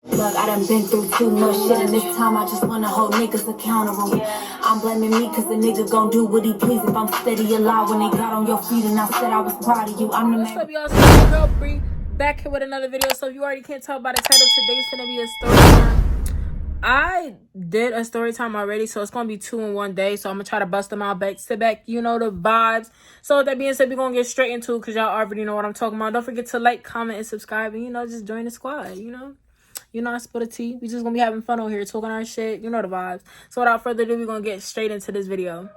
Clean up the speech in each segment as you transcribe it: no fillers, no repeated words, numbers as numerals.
Look, I done been through too much shit, and this time I just wanna hold niggas accountable. I'm blaming me cause the nigga gon' do what he please if I'm steady alive when they got on your feet and I said I was proud of you. I'm the man. What's up, y'all? So it's your girl Bree back here with another video. So if you already can't tell by the title, today's gonna be a story time. I did a story time already, so it's gonna be 2 in 1 day. So I'm gonna try to bust them out back to back, you know, the vibes. So with that being said, we're gonna get straight into it because y'all already know what I'm talking about. Don't forget to like, comment, and subscribe, and just join the squad, I spill the tea. We just gonna be having fun over here, talking our shit. You know the vibes. So without further ado, we're gonna get straight into this video.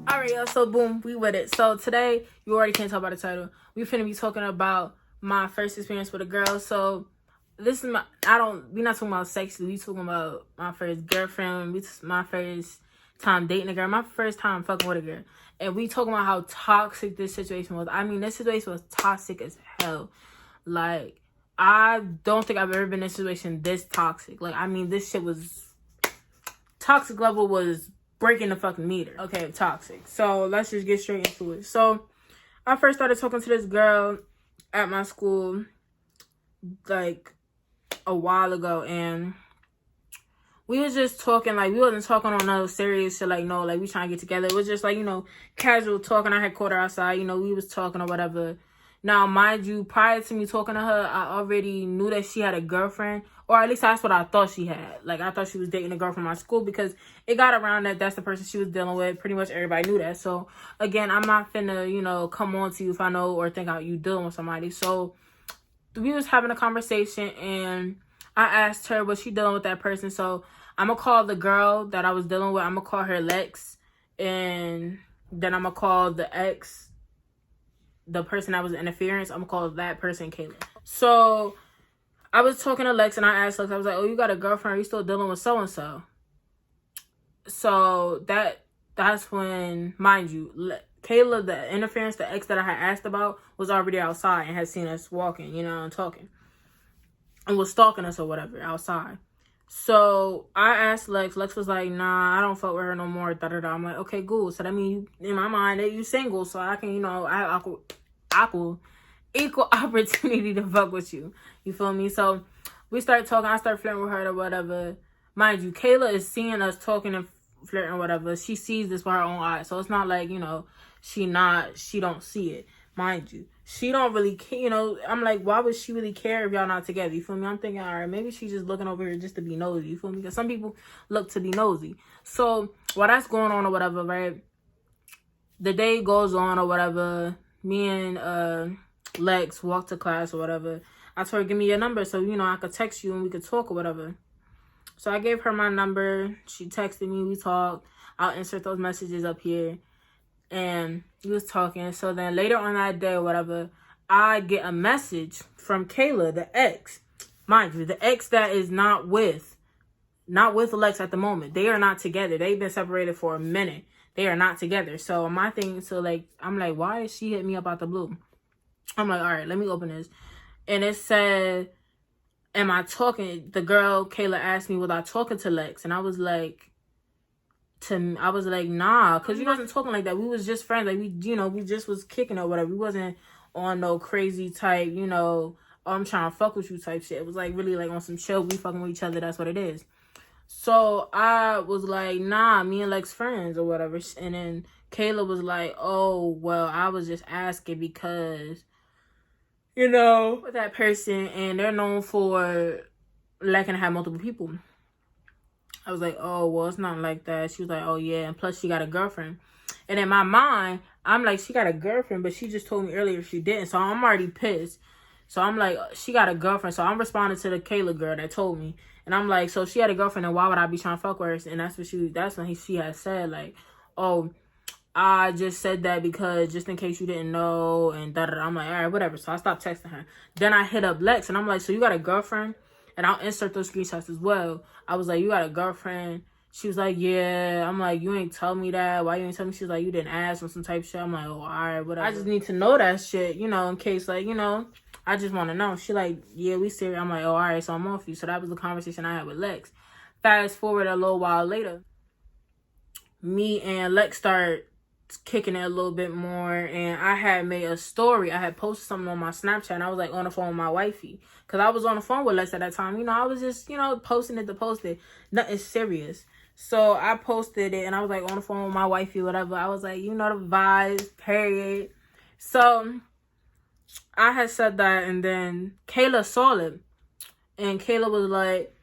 Alright, y'all, so boom, we with it. So today, you already can't tell by the title, we finna be talking about my first experience with a girl. So this is we not talking about sex, we talking about my first girlfriend, my first time dating a girl, my first time fucking with a girl. And we talking about how toxic this situation was. I mean, this situation was toxic as hell. Like, I don't think I've ever been in a situation this toxic. Like, I mean, this shit was, toxic level was breaking the fucking meter. Okay, toxic. So let's just get straight into it. So I first started talking to this girl at my school like a while ago, and we was just talking. Like, we wasn't talking on no serious shit, like, no, like, we trying to get together. It was just like, casual talking. I had caught her outside, we was talking or whatever. Now, mind you, prior to me talking to her, I already knew that she had a girlfriend, or at least that's what I thought she had. Like, I thought she was dating a girl from my school because it got around that that's the person she was dealing with. Pretty much everybody knew that. So, again, I'm not finna, come on to you if I know or think you dealing with somebody. So, we was having a conversation, and I asked her, was she dealing with that person? So, I'm going to call the girl that I was dealing with. I'm going to call her Lex, and then I'm going to call the ex, the person that was interference, I'm gonna call that person Kayla. So I was talking to Lex, and I asked Lex, I was like, oh, you got a girlfriend? Are you still dealing with so-and-so? So that's when, mind you, Kayla, the interference, the ex that I had asked about, was already outside and had seen us walking, and talking. And was stalking us or whatever outside. So I asked Lex. Lex was like, nah, I don't fuck with her no more. Da-da-da. I'm like, okay, cool. So that means, in my mind, that you single. So I can, I have equal opportunity to fuck with you. You feel me? So we start talking. I start flirting with her or whatever. Mind you, Kayla is seeing us talking and flirting or whatever. She sees this with her own eyes. So it's not like, she don't see it. Mind you, she don't really care. I'm like, why would she really care if y'all not together? You feel me? I'm thinking, all right, maybe she's just looking over here just to be nosy. You feel me? Because some people look to be nosy. So while that's going on or whatever, right? The day goes on or whatever. Me and Lex walk to class or whatever. I told her, give me your number so, I could text you and we could talk or whatever. So I gave her my number. She texted me. We talked. I'll insert those messages up here. And we was talking. So then later on that day or whatever, I get a message from Kayla, the ex. Mind you, the ex that is not with Lex at the moment. They are not together. They've been separated for a minute. They are not together. So my thing, I'm like, why is she hit me up out the blue? I'm like, all right, let me open this. And it said, am I talking? The girl, Kayla, asked me, was I talking to Lex? And I was like, nah, because we wasn't talking like that. We was just friends. Like, we just was kicking or whatever. We wasn't on no crazy type, oh, I'm trying to fuck with you type shit. It was like really like on some chill. We fucking with each other. That's what it is. So I was like, nah, me and Lex friends or whatever. And then Kayla was like, oh, well, I was just asking because, with that person, and they're known for liking to have multiple people. I was like, oh, well, it's not like that. She was like, oh, yeah. And plus, she got a girlfriend. And in my mind, I'm like, she got a girlfriend, but she just told me earlier she didn't. So I'm already pissed. So I'm like, she got a girlfriend. So I'm responding to the Kayla girl that told me. And I'm like, so she had a girlfriend, and why would I be trying to fuck with her? And that's when she had said, like, oh, I just said that because just in case you didn't know, and da-da-da. I'm like, all right, whatever. So I stopped texting her. Then I hit up Lex, and I'm like, so you got a girlfriend? And I'll insert those screenshots as well. I was like, you got a girlfriend? She was like, yeah. I'm like, you ain't tell me that. Why you ain't tell me? She was like, you didn't ask or some type of shit. I'm like, oh, all right, whatever. I just need to know that shit, in case, like, I just want to know. She like, yeah, we serious. I'm like, oh, all right, so I'm off you. So that was the conversation I had with Lex. Fast forward a little while later, me and Lex start kicking it a little bit more, and I had made a story. I had posted something on my Snapchat, and I was like on the phone with my wifey, because I was on the phone with Lex at that time. You know, I was just, you know, posting it to post it. Nothing serious. So I posted it, and I was like on the phone with my wifey, whatever. I was like, you know the vibes, period. So I had said that, and then Kayla saw it, and Kayla was like,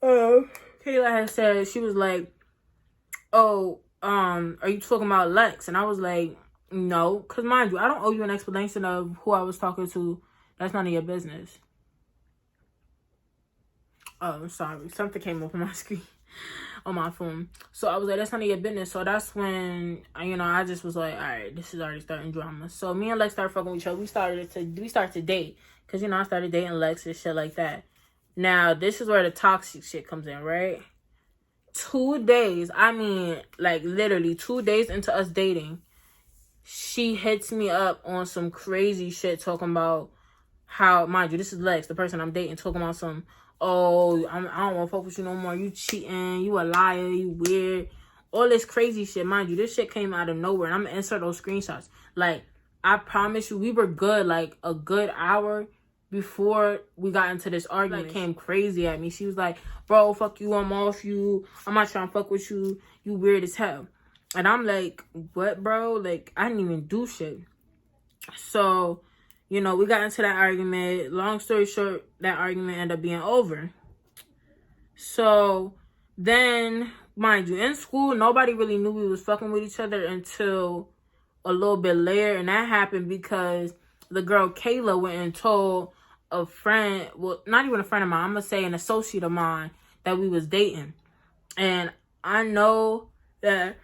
Kayla had said, she was like, oh, are you talking about Lex? And I was like, no, because mind you, I don't owe you an explanation of who I was talking to. That's none of your business. Oh, I'm sorry. Something came up on my screen, on my phone. So I was like, that's none of your business. So that's when, you know, I just was like, all right, this is already starting drama. So me and Lex started fucking with each other. We started to date. Because, you know, I started dating Lex and shit like that. Now, this is where the toxic shit comes in, right? 2 days, I mean, like, literally 2 days into us dating, she hits me up on some crazy shit talking about how, mind you, this is Lex, the person I'm dating, talking about some, oh, I don't want to fuck with you no more, you cheating, you a liar, you weird, all this crazy shit. Mind you, this shit came out of nowhere, and I'm gonna insert those screenshots. Like, I promise you, we were good, like, a good hour before we got into this argument. Like, came crazy at me. She was like, bro, fuck you, I'm off you, I'm not trying to fuck with you, you weird as hell. And I'm like, what, bro? Like, I didn't even do shit. So, you know, we got into that argument. Long story short, that argument ended up being over. So then, mind you, in school, nobody really knew we was fucking with each other until a little bit later. And that happened because the girl Kayla went and told a friend, well, not even a friend of mine, I'm gonna say an associate of mine, that we was dating. And I know that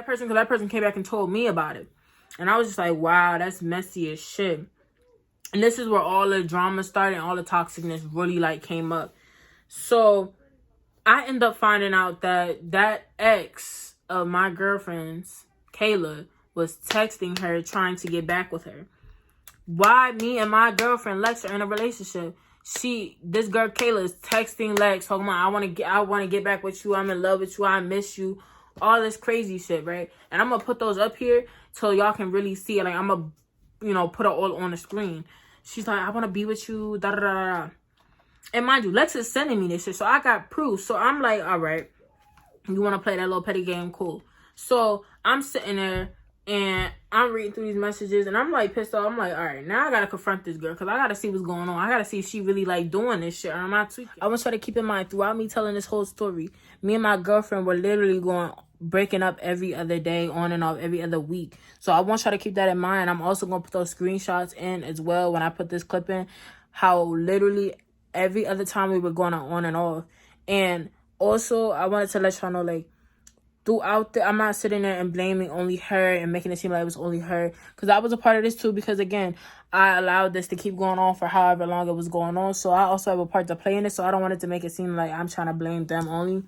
person, because that person came back and told me about it. And I was just like, wow, that's messy as shit. And this is where all the drama started and all the toxicness really, like, came up. So I end up finding out that that ex of my girlfriend's, Kayla, was texting her trying to get back with her. Why me and my girlfriend Lex are in a relationship, this girl Kayla is texting Lex talking about, I want to get back with you, I'm in love with you, I miss you, all this crazy shit, right? And I'm gonna put those up here so y'all can really see it. Like, I'm gonna, you know, put it all on the screen. She's like, I want to be with you, da da da da. And mind you, Lex is sending me this shit, so I got proof. So I'm like, all right, you want to play that little petty game, cool. So I'm sitting there and I'm reading through these messages, and I'm like pissed off. I'm like, all right, now I gotta confront this girl, because I gotta see what's going on. I gotta see if she really like doing this shit, or am I tweaking? I want y'all to keep in mind, throughout me telling this whole story, me and my girlfriend were literally breaking up every other day, on and off, every other week. So I want y'all to keep that in mind. I'm also gonna put those screenshots in as well when I put this clip in, how literally every other time we were going on and off. And also, I wanted to let y'all know, like, throughout I'm not sitting there and blaming only her and making it seem like it was only her, because I was a part of this too, because again, I allowed this to keep going on for however long it was going on. So I also have a part to play in it, so I don't want it to make it seem like I'm trying to blame them only.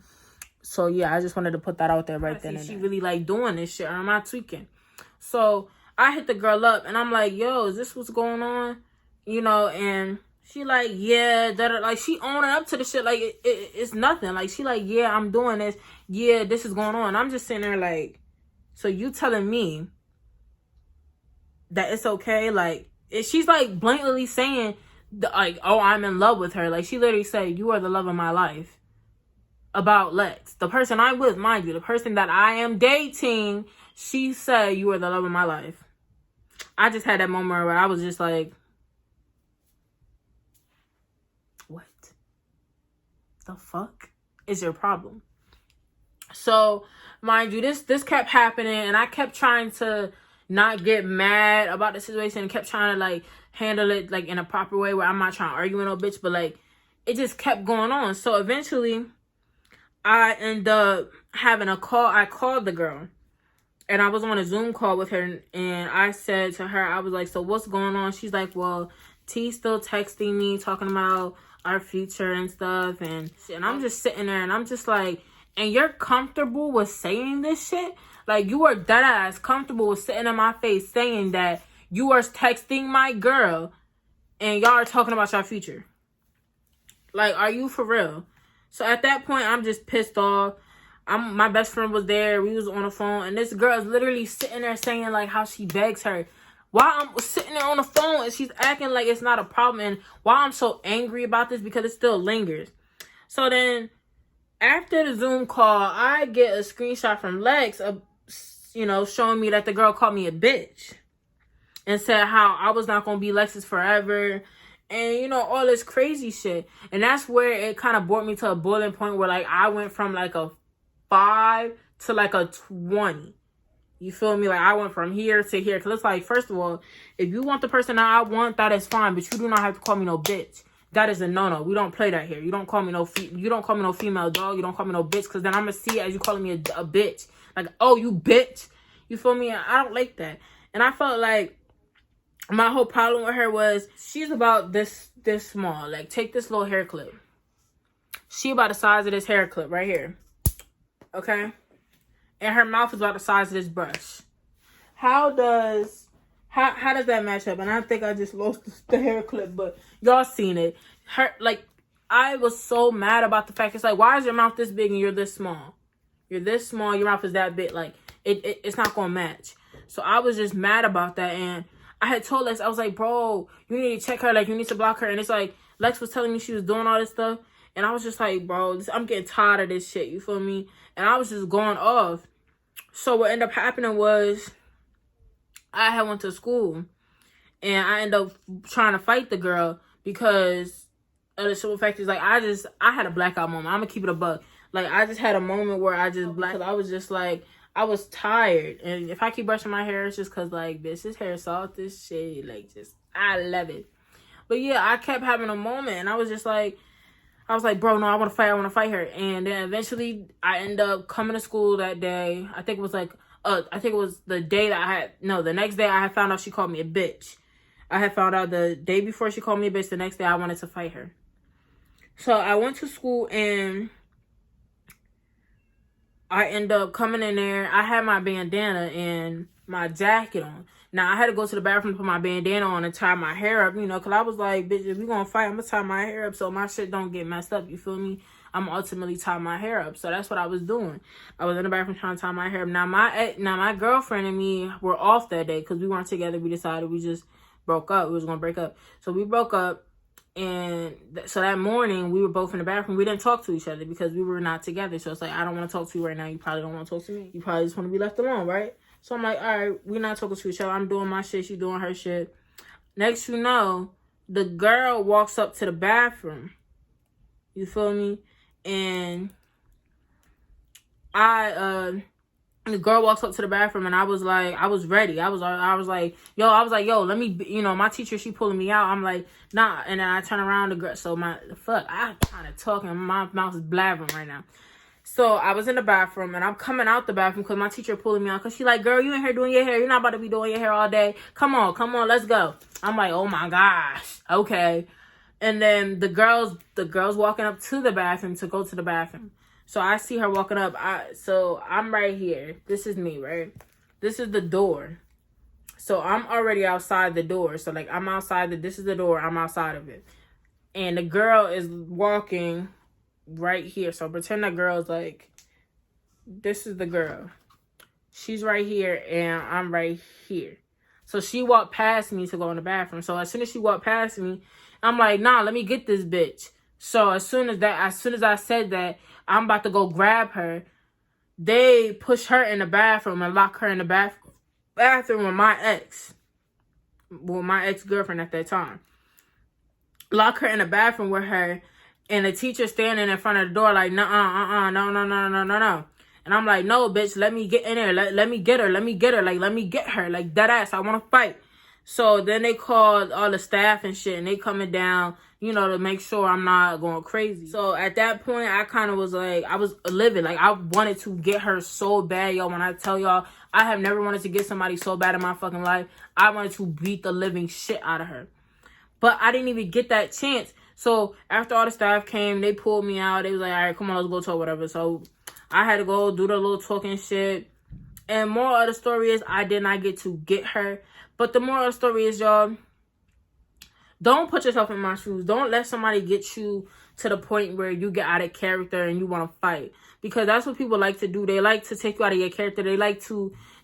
So yeah, I just wanted to put that out there right then. She really like doing this shit, or am I tweaking? So I hit the girl up and I'm like, yo, is this what's going on? You know, and she like, yeah, that, like, she owning up to the shit like it's nothing. Like, she like, yeah, I'm doing this. Yeah, this is going on. I'm just sitting there like, so you telling me that it's okay? Like, she's like blatantly saying, like, oh, I'm in love with her. Like, she literally said, you are the love of my life. About Lex, the person I'm with, mind you, the person that I am dating, she said, you are the love of my life. I just had that moment where I was just like, what the fuck is your problem? So, mind you, this kept happening, and I kept trying to not get mad about the situation, and kept trying to, like, handle it, like, in a proper way where I'm not trying to argue with no bitch, but, like, it just kept going on. So eventually I ended up having a call. I called the girl, and I was on a Zoom call with her, and I said to her, I was like, so what's going on? She's like, well, T's still texting me, talking about our future and stuff, and I'm just sitting there, and I'm just like, and you're comfortable with saying this shit? Like, you are dead ass comfortable with sitting in my face saying that you are texting my girl, and y'all are talking about your future? Like, are you for real? So at that point, I'm just pissed off. My best friend was there. We was on the phone, and this girl is literally sitting there saying like how she begs her. While I'm sitting there on the phone, and she's acting like it's not a problem. And why I'm so angry about this, because it still lingers. So then, after the Zoom call, I get a screenshot from Lex of, showing me that the girl called me a bitch and said how I was not going to be Lex's forever, and, all this crazy shit. And that's where it kind of brought me to a boiling point where, like, I went from, like, a 5 to, like, a 20. You feel me? Like, I went from here to here. Because it's like, first of all, if you want the person that I want, that is fine. But you do not have to call me no bitch. That is a no-no. We don't play that here. You don't call me no female dog. You don't call me no bitch. Because then I'm going to see it as you calling me a bitch. Like, oh, you bitch. You feel me? I don't like that. And I felt like my whole problem with her was she's about this small. Like, take this little hair clip. She about the size of this hair clip right here. Okay? And her mouth is about the size of this brush. How does that match up? And I think I just lost the hair clip, but y'all seen it. I was so mad about the fact, it's like, why is your mouth this big and you're this small? You're this small, your mouth is that big. Like, it's not gonna match. So I was just mad about that, and I had told Lex, I was like, bro, you need to check her, like, you need to block her. And it's like, Lex was telling me she was doing all this stuff, and I was just like, bro, I'm getting tired of this shit, you feel me? And I was just going off. So what ended up happening was I had went to school, and I ended up trying to fight the girl because of the simple fact is, like, I had a blackout moment. I'm gonna keep it a buck. Like, I just had a moment where I just blacked. I was just like, I was tired. And if I keep brushing my hair, it's just because, like, bitch, this hair soft as shit. Like, just, I love it. But yeah, I kept having a moment, and I was like, bro, no, I want to fight her. And then eventually I ended up coming to school that day. I think it was the day that the next day I had found out she called me a bitch. I had found out the day before she called me a bitch. The next day I wanted to fight her. So I went to school, and I ended up coming in there. I had my bandana and my jacket on. Now, I had to go to the bathroom to put my bandana on and tie my hair up, because I was like, bitch, if we gonna fight, I'm gonna tie my hair up so my shit don't get messed up, you feel me? I'm ultimately tie my hair up. So that's what I was doing. I was in the bathroom trying to tie my hair up. Now, my girlfriend and me were off that day because we weren't together. We decided we just broke up. We was gonna break up. So we broke up, and so that morning, we were both in the bathroom. We didn't talk to each other because we were not together. So it's like, I don't want to talk to you right now. You probably don't want to talk to me. You probably just want to be left alone, right? So I'm like, all right, we're not talking to each other. I'm doing my shit. She doing her shit. Next you know, the girl walks up to the bathroom. You feel me? And the girl walks up to the bathroom, and I was like, I was ready. I was like, yo, let me, my teacher, she pulling me out. I'm like, nah. And then I turn around, the girl, so I'm kind of talking. My mouth is blabbering right now. So I was in the bathroom, and I'm coming out the bathroom because my teacher pulling me out. Because she like, girl, you in here doing your hair. You're not about to be doing your hair all day. Come on, let's go. I'm like, oh my gosh. Okay. And then the girls walking up to the bathroom to go to the bathroom. So I see her walking up. So I'm right here. This is me, right? This is the door. So I'm already outside the door. So like I'm outside this is the door. I'm outside of it. And the girl is walking right here. So pretend that girl's like, this is the girl. She's right here and I'm right here. So she walked past me to go in the bathroom. So as soon as she walked past me, I'm like, nah, let me get this bitch. So as soon as I said that, I'm about to go grab her. They push her in the bathroom and lock her in the bathroom with my ex-girlfriend at that time. Lock her in the bathroom with her, and the teacher standing in front of the door like, no. And I'm like, no, bitch, let me get in there. Let me get her. Like, let me get her. Like, dead ass, I want to fight. So then they called all the staff and shit, and they coming down, to make sure I'm not going crazy. So at that point, I kind of was like, I was livid. Like, I wanted to get her so bad, yo. When I tell y'all, I have never wanted to get somebody so bad in my fucking life. I wanted to beat the living shit out of her. But I didn't even get that chance. So after all the staff came, they pulled me out. They was like, all right, come on, let's go talk, whatever. So I had to go do the little talking shit. And moral of the story is, I did not get to get her. But the moral of the story is, y'all, don't put yourself in my shoes. Don't let somebody get you to the point where you get out of character and you want to fight. Because that's what people like to do. They like to take you out of your character.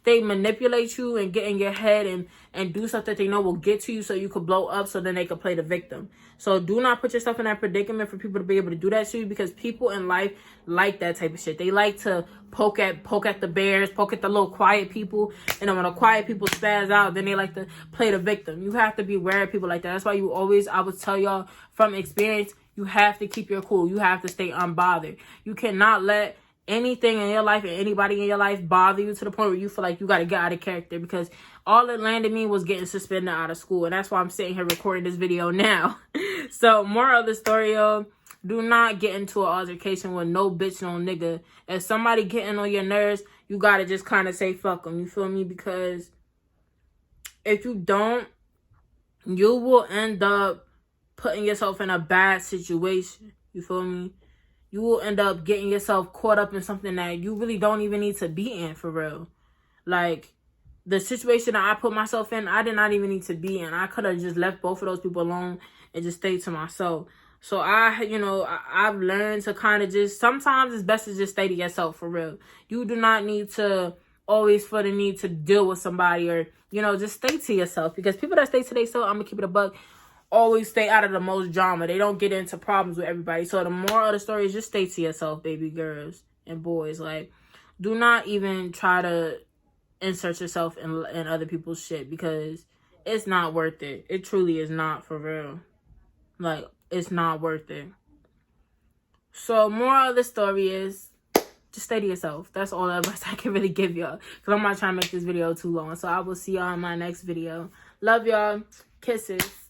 They manipulate you and get in your head and do stuff that they know will get to you so you could blow up, so then they could play the victim. So do not put yourself in that predicament for people to be able to do that to you, because people in life like that type of shit. They like to poke at the bears, poke at the little quiet people, and then when the quiet people spaz out, then they like to play the victim. You have to be aware of people like that. That's why I would tell y'all from experience, you have to keep your cool. You have to stay unbothered. You cannot let anything in your life and anybody in your life bother you to the point where you feel like you got to get out of character, because all it landed me was getting suspended out of school. And that's why I'm sitting here recording this video now. So moral of the story, yo, do not get into an altercation with no bitch, no nigga. If somebody getting on your nerves, you got to just kind of say fuck them. You feel me? Because if you don't, you will end up putting yourself in a bad situation. You feel me? You will end up getting yourself caught up in something that you really don't even need to be in, for real. Like, the situation that I put myself in, I did not even need to be in. I could have just left both of those people alone and just stayed to myself. So I've learned to kind of just, sometimes it's best to just stay to yourself, for real. You do not need to always feel the need to deal with somebody, or, just stay to yourself. Because people that stay to themselves, I'm going to keep it a buck, always stay out of the most drama. They don't get into problems with everybody. So the moral of the story is just stay to yourself, baby girls and boys. Like, do not even try to insert yourself in other people's shit, because it's not worth it. It truly is not, for real. Like, it's not worth it. So moral of the story is just stay to yourself. That's all the advice I can really give y'all, because I'm not trying to make this video too long. So I will see y'all in my next video. Love y'all. Kisses.